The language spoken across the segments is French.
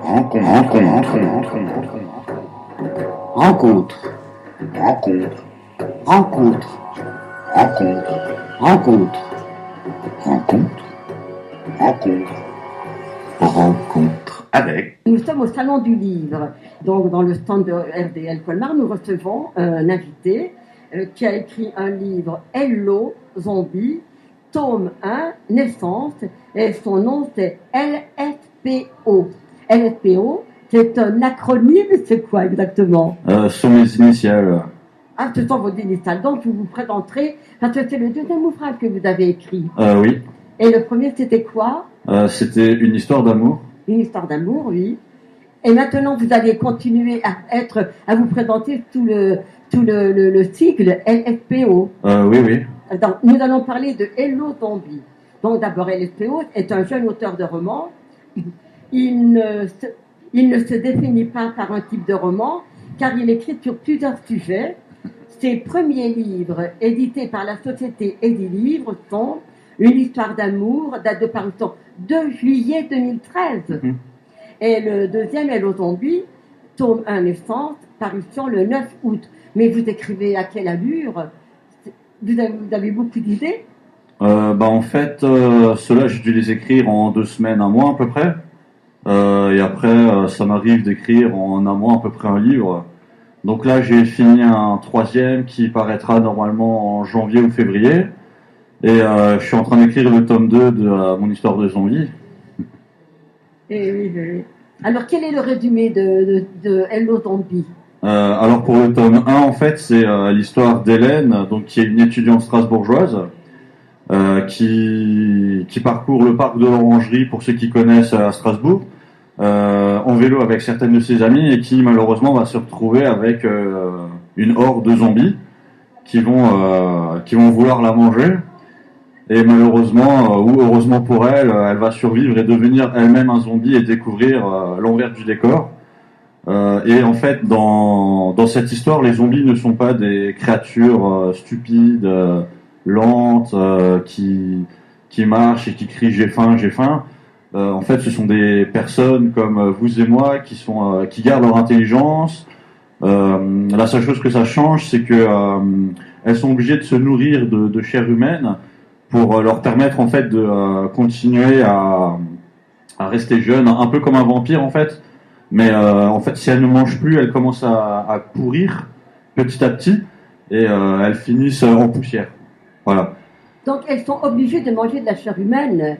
Rencontre, rencontre, rencontre, rencontre, rencontre, rencontre, rencontre, rencontre, rencontre, rencontre avec. Nous sommes au Salon du Livre. Donc, dans le stand de RDL Colmar, nous recevons un invité qui a écrit un livre, Hello Zombie, tome 1, Naissance, et son nom c'est LFPO. LFPO, c'est un acronyme, c'est quoi exactement? Ce sont mes initiales. Ah, ce sont vos initiales. Donc, vous vous présenterez, parce que c'est le deuxième ouvrage que vous avez écrit. Oui. Et le premier, c'était quoi? C'était une histoire d'amour. Une histoire d'amour, oui. Et maintenant, vous allez continuer à vous présenter sous le sigle LFPO. Oui. Donc, nous allons parler de Hello Zombie. Donc, d'abord, LFPO est un jeune auteur de romans. Il ne se définit pas par un type de roman, car il écrit sur plusieurs sujets. Ses premiers livres, édités par la société Edilivre, sont Une histoire d'amour, date de parution 2 juillet 2013. Et le deuxième, Hello Zombie, tome 1 Naissance, parution le 9 août. Mais vous écrivez à quelle allure? Vous avez beaucoup d'idées? En fait, ceux-là, j'ai dû les écrire en 2 semaines, un mois à peu près. Et après, ça m'arrive d'écrire en un mois à peu près un livre. Donc là, j'ai fini un 3e qui paraîtra normalement en janvier ou février. Et je suis en train d'écrire le tome 2 de mon histoire de zombie. Et oui. Alors, quel est le résumé de Hello Zombie? Alors pour le tome 1, en fait, c'est l'histoire d'Hélène, donc qui est une étudiante strasbourgeoise, qui parcourt le parc de l'Orangerie, pour ceux qui connaissent à Strasbourg, en vélo avec certaines de ses amies, et qui malheureusement va se retrouver avec une horde de zombies qui vont vouloir la manger. Et malheureusement, ou heureusement pour elle, elle va survivre et devenir elle-même un zombie et découvrir l'envers du décor. Et en fait, dans cette histoire, les zombies ne sont pas des créatures stupides, lentes, qui marchent et qui crient j'ai faim, j'ai faim. En fait, ce sont des personnes comme vous et moi qui gardent leur intelligence. La seule chose que ça change, c'est que elles sont obligées de se nourrir de chair humaine pour leur permettre en fait de continuer à rester jeunes, un peu comme un vampire en fait. Mais en fait, si elles ne mangent plus, elles commencent à pourrir petit à petit et elles finissent en poussière. Voilà. Donc, elles sont obligées de manger de la chair humaine.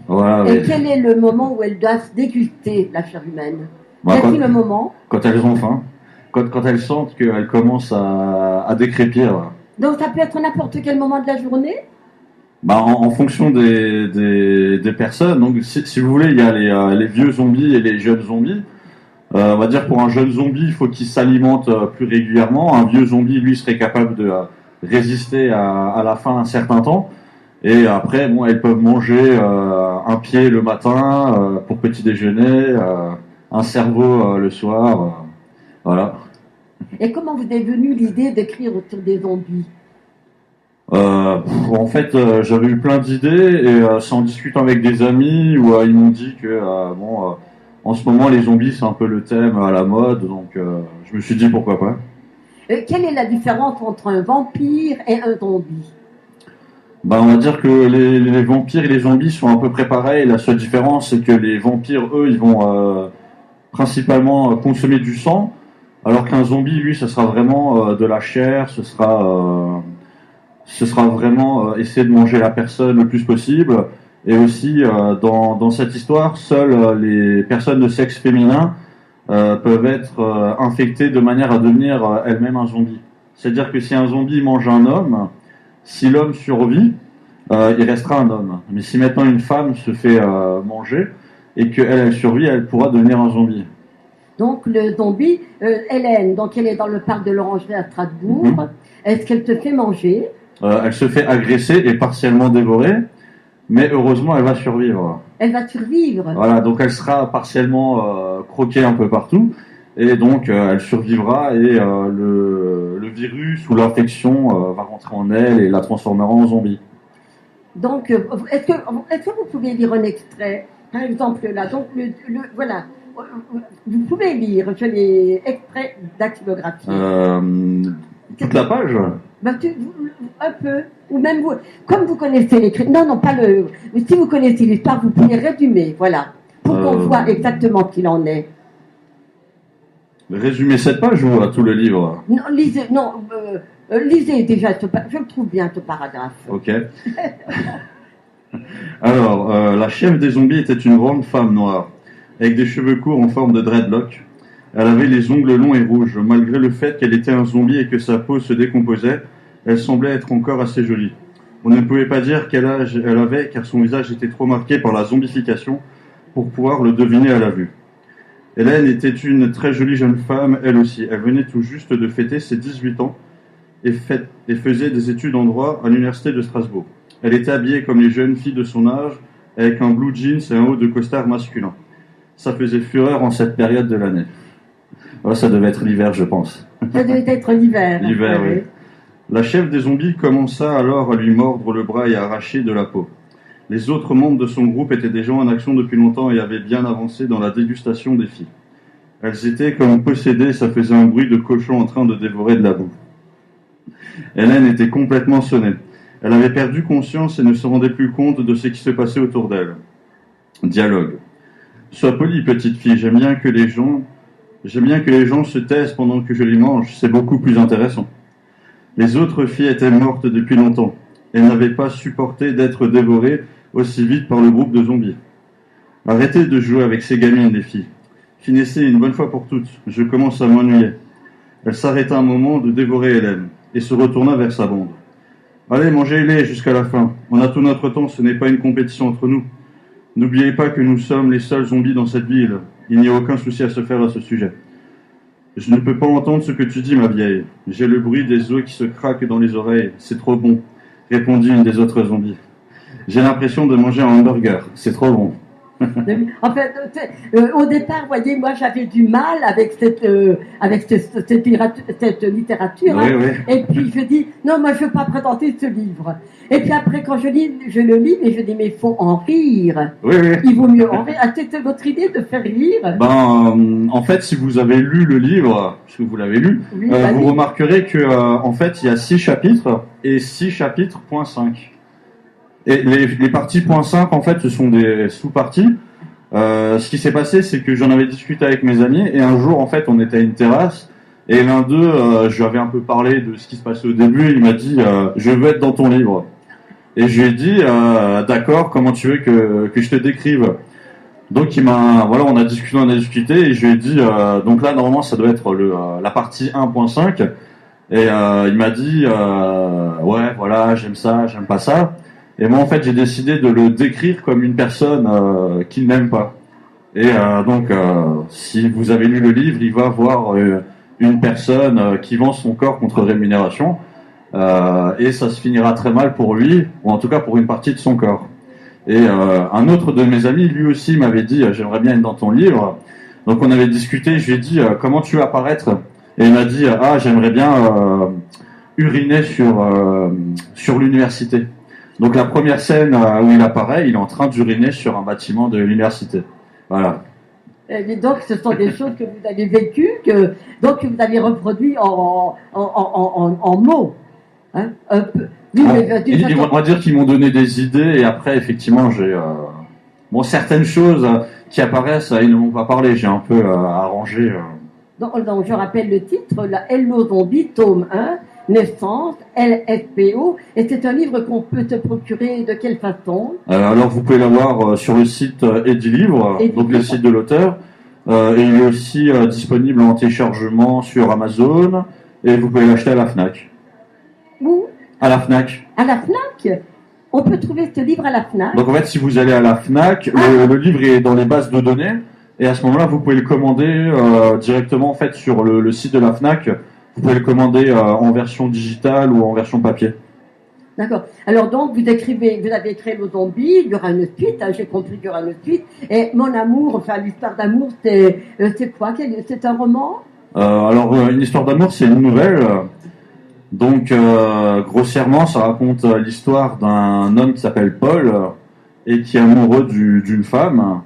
Voilà. Et quel est le moment où elles doivent déguster la chair humaine? Le moment? Quand elles ont faim. Quand elles sentent qu'elles commencent à décrépir. Voilà. Donc, ça peut être n'importe quel moment de la journée? En fonction des personnes. Donc, si vous voulez, il y a les vieux zombies et les jeunes zombies. On va dire pour un jeune zombie, il faut qu'il s'alimente plus régulièrement. Un vieux zombie, lui, serait capable de résister à la faim un certain temps. Et après, bon, elles peuvent manger un pied le matin pour petit déjeuner, un cerveau le soir. Voilà. Et comment vous est venue l'idée d'écrire sur des zombies? En fait, j'avais eu plein d'idées et c'est en discutant avec des amis où ils m'ont dit que en ce moment les zombies c'est un peu le thème à la mode, donc je me suis dit pourquoi pas. Quelle est la différence entre un vampire et un zombie? On va dire que les vampires et les zombies sont à peu près pareils. La seule différence c'est que les vampires, eux, ils vont principalement consommer du sang, alors qu'un zombie, lui, ce sera vraiment de la chair, ce sera vraiment essayer de manger la personne le plus possible. Et aussi, dans cette histoire, seules les personnes de sexe féminin peuvent être infectées de manière à devenir elles-mêmes un zombie. C'est-à-dire que si un zombie mange un homme, si l'homme survit, il restera un homme. Mais si maintenant une femme se fait manger et qu'elle survit, elle pourra devenir un zombie. Donc le zombie, Hélène, donc elle est dans le parc de l'Orangerie à Strasbourg. Est-ce qu'elle se fait manger? Elle se fait agresser et partiellement dévorer, mais heureusement elle va survivre. Elle va survivre. Voilà, donc elle sera partiellement croquée un peu partout, et donc elle survivra et le virus ou l'infection va rentrer en elle et la transformera en zombie. Donc, est-ce que vous pouvez lire un extrait? Par exemple, là, donc voilà, vous pouvez lire, je l'ai extrait dactylographie. Toute la page? Un peu, ou même vous, comme vous connaissez l'écrit, non, pas le, mais si vous connaissez l'histoire, vous pouvez résumer, voilà, pour qu'on voit exactement qu'il en est. Résumer cette page ou tout le livre? Non, lisez déjà, je le trouve bien ce paragraphe. Ok. Alors, la chef des zombies était une grande femme noire, avec des cheveux courts en forme de dreadlock. Elle avait les ongles longs et rouges. Malgré le fait qu'elle était un zombie et que sa peau se décomposait, elle semblait être encore assez jolie. On ne pouvait pas dire quel âge elle avait, car son visage était trop marqué par la zombification pour pouvoir le deviner à la vue. Hélène était une très jolie jeune femme, elle aussi. Elle venait tout juste de fêter ses 18 ans et faisait des études en droit à l'université de Strasbourg. Elle était habillée comme les jeunes filles de son âge, avec un blue jeans et un haut de costard masculin. Ça faisait fureur en cette période de l'année. Oh, ça devait être l'hiver, je pense. Ça devait être l'hiver. L'hiver, oui. La chef des zombies commença alors à lui mordre le bras et à arracher de la peau. Les autres membres de son groupe étaient déjà en action depuis longtemps et avaient bien avancé dans la dégustation des filles. Elles étaient comme possédées, ça faisait un bruit de cochon en train de dévorer de la boue. Hélène était complètement sonnée. Elle avait perdu conscience et ne se rendait plus compte de ce qui se passait autour d'elle. Dialogue. Sois polie, petite fille, j'aime bien que les gens se taisent pendant que je les mange, c'est beaucoup plus intéressant. Les autres filles étaient mortes depuis longtemps. Elles n'avaient pas supporté d'être dévorées aussi vite par le groupe de zombies. Arrêtez de jouer avec ces gamines, les filles. Finissez une bonne fois pour toutes, je commence à m'ennuyer. Elle s'arrêta un moment de dévorer Hélène et se retourna vers sa bande. Allez, mangez-les jusqu'à la fin. On a tout notre temps, ce n'est pas une compétition entre nous. N'oubliez pas que nous sommes les seuls zombies dans cette ville. Il n'y a aucun souci à se faire à ce sujet. Je ne peux pas entendre ce que tu dis, ma vieille. J'ai le bruit des os qui se craquent dans les oreilles. C'est trop bon, répondit une des autres zombies. J'ai l'impression de manger un hamburger. C'est trop bon. En fait, au départ, vous voyez, moi j'avais du mal avec cette littérature. Oui, hein. oui. Et puis je dis, non, moi je ne veux pas présenter ce livre. Et puis après, quand je le lis, mais je dis, mais il faut en rire. Oui, oui. Il vaut mieux en rire. Ah, c'était votre idée de faire rire? En fait, si vous avez lu le livre, parce que vous l'avez lu, Oui, vous remarquerez que, en fait, il y a 6 chapitres et 6 chapitres point 5. Et les parties point 5, en fait, ce sont des sous-parties. Ce qui s'est passé, c'est que j'en avais discuté avec mes amis, et un jour, en fait, on était à une terrasse, et l'un d'eux, je lui avais un peu parlé de ce qui se passait au début, et il m'a dit je veux être dans ton livre. Et je lui ai dit d'accord, comment tu veux que je te décrive? Donc on a discuté, et je lui ai dit donc là, normalement, ça doit être la partie 1.5, et il m'a dit ouais, voilà, j'aime ça, j'aime pas ça. Et moi, en fait, j'ai décidé de le décrire comme une personne qu'il n'aime pas. Et donc, si vous avez lu le livre, il va voir une personne qui vend son corps contre rémunération. Et ça se finira très mal pour lui, ou en tout cas pour une partie de son corps. Et un autre de mes amis, lui aussi, m'avait dit « J'aimerais bien être dans ton livre ». Donc, on avait discuté, je lui ai dit « Comment tu veux apparaître ?» Et il m'a dit « Ah, j'aimerais bien uriner sur l'université ». Donc la première scène où il apparaît, il est en train d'uriner sur un bâtiment de l'université. Voilà. Et donc ce sont des choses que vous avez vécues, que vous avez reproduit en mots. Hein, un peu. On va dire qu'ils m'ont donné des idées, et après effectivement j'ai certaines choses qui apparaissent, ils ne m'ont pas parlé, j'ai un peu arrangé. Donc je rappelle le titre, la Hello Zombie, tome 1. Naissance, LFPO, et c'est un livre qu'on peut se procurer de quelle façon? Alors vous pouvez l'avoir sur le site Edilivre, donc le site de l'auteur, et il est aussi disponible en téléchargement sur Amazon, et vous pouvez l'acheter à la FNAC. Où? À la FNAC. À la FNAC? On peut trouver ce livre à la FNAC? Donc en fait, si vous allez à la FNAC, le livre est dans les bases de données, et à ce moment-là, vous pouvez le commander directement en fait sur le site de la FNAC. Vous pouvez le commander en version digitale ou en version papier. D'accord. Alors donc, vous avez écrit le zombie, il y aura une suite, hein, j'ai compris qu'il y aura une suite. Et Mon amour, enfin l'histoire d'amour, c'est quoi? C'est un roman? Alors, une histoire d'amour, c'est une nouvelle. Donc, grossièrement, ça raconte l'histoire d'un homme qui s'appelle Paul et qui est amoureux d'une femme.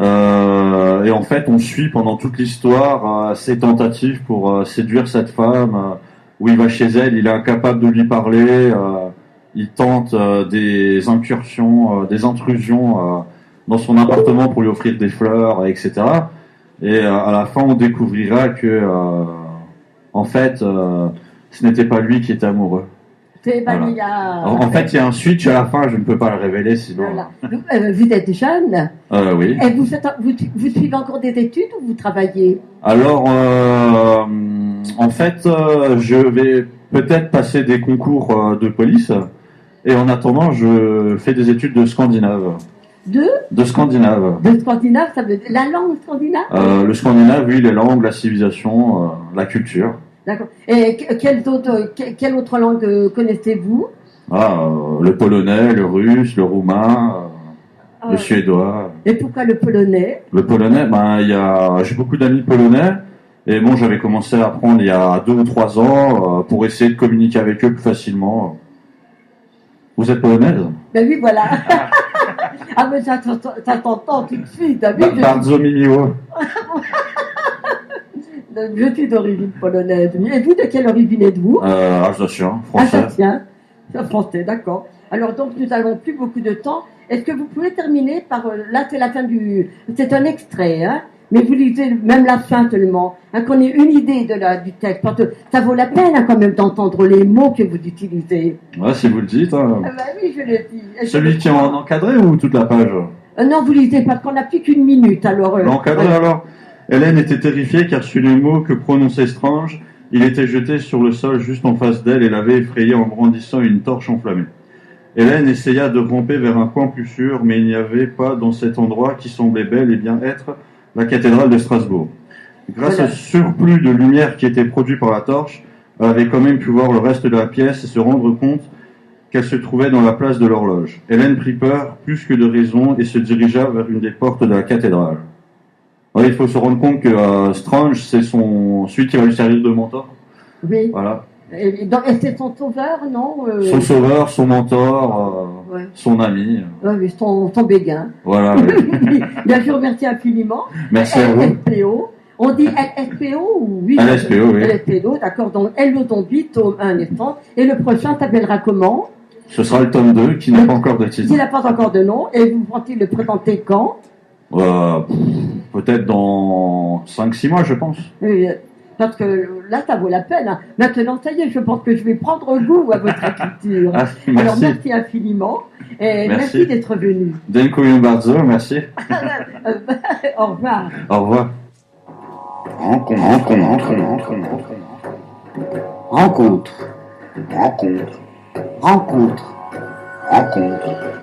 Et en fait, on suit pendant toute l'histoire ses tentatives pour séduire cette femme, où il va chez elle, il est incapable de lui parler, il tente des incursions, des intrusions dans son appartement pour lui offrir des fleurs, etc. Et à la fin, on découvrira que, en fait, ce n'était pas lui qui était amoureux. C'est Voilà. Vanilla. En fait, il y a un switch à la fin, je ne peux pas le révéler, sinon... Voilà. Vous êtes jeune Oui. et vous suivez encore des études ou vous travaillez? Alors, en fait, je vais peut-être passer des concours de police, et en attendant, je fais des études de scandinave. De scandinave. De scandinave, ça veut dire la langue scandinave? Le scandinave, oui, les langues, la civilisation, la culture. D'accord. Et quelle autre langue connaissez-vous? Le polonais, le russe, le roumain, le suédois. Et pourquoi le polonais? Le polonais, j'ai beaucoup d'amis polonais, et bon, j'avais commencé à apprendre il y a 2 ou 3 ans pour essayer de communiquer avec eux plus facilement. Vous êtes polonaise? Ben oui, voilà. Ah, mais ça t'entend tout de suite. Bardzo mi miło. Je suis d'origine polonaise. Et vous, de quelle origine êtes-vous? Alsacien, français. Alsacien, français, d'accord. Alors donc, nous n'avons plus beaucoup de temps. Est-ce que vous pouvez terminer par... Là, c'est la fin du... C'est un extrait, hein, mais vous lisez même la fin seulement, hein, qu'on ait une idée du texte. Parce que ça vaut la peine hein, quand même d'entendre les mots que vous utilisez. Ouais, si vous le dites. Hein. Ah bah oui, je le dis. Celui qui est en encadré ou toute la page? Non, vous lisez parce qu'on n'a plus qu'une minute. Alors. L'encadré alors. Hélène était terrifiée car sur les mots que prononçait Strange, il était jeté sur le sol juste en face d'elle et l'avait effrayée en brandissant une torche enflammée. Hélène essaya de ramper vers un coin plus sûr, mais il n'y avait pas dans cet endroit qui semblait bel et bien être la cathédrale de Strasbourg. Grâce au surplus de lumière qui était produit par la torche, elle avait quand même pu voir le reste de la pièce et se rendre compte qu'elle se trouvait dans la place de l'horloge. Hélène prit peur, plus que de raison, et se dirigea vers une des portes de la cathédrale. Alors, il faut se rendre compte que Strange, c'est celui qui va lui servir de mentor. Oui. Voilà. Et c'est son sauveur, non Son sauveur, son mentor, son ami. Oui, son béguin. Voilà. Oui. Bien, je vous remercie infiniment. Merci à vous. LSPO. On dit LSPO ou oui? LSPO, oui. LSPO, d'accord. Donc, Hello Zombie, tome 1 naissance. Et le prochain s'appellera comment? Ce sera le tome 2 qui n'a pas encore de titre. Il n'a pas encore de nom. Et vous pensez le présenter quand? Peut-être dans 5-6 mois, je pense. Oui, parce que là, ça vaut la peine. Hein. Maintenant, ça y est, je pense que je vais prendre goût à votre écriture. Ah, merci. Alors, merci infiniment. Et merci d'être venu. Dziękuję bardzo, merci. Au revoir. Au revoir. Rencontre. Rencontre. Rencontre. Rencontre. Rencontre.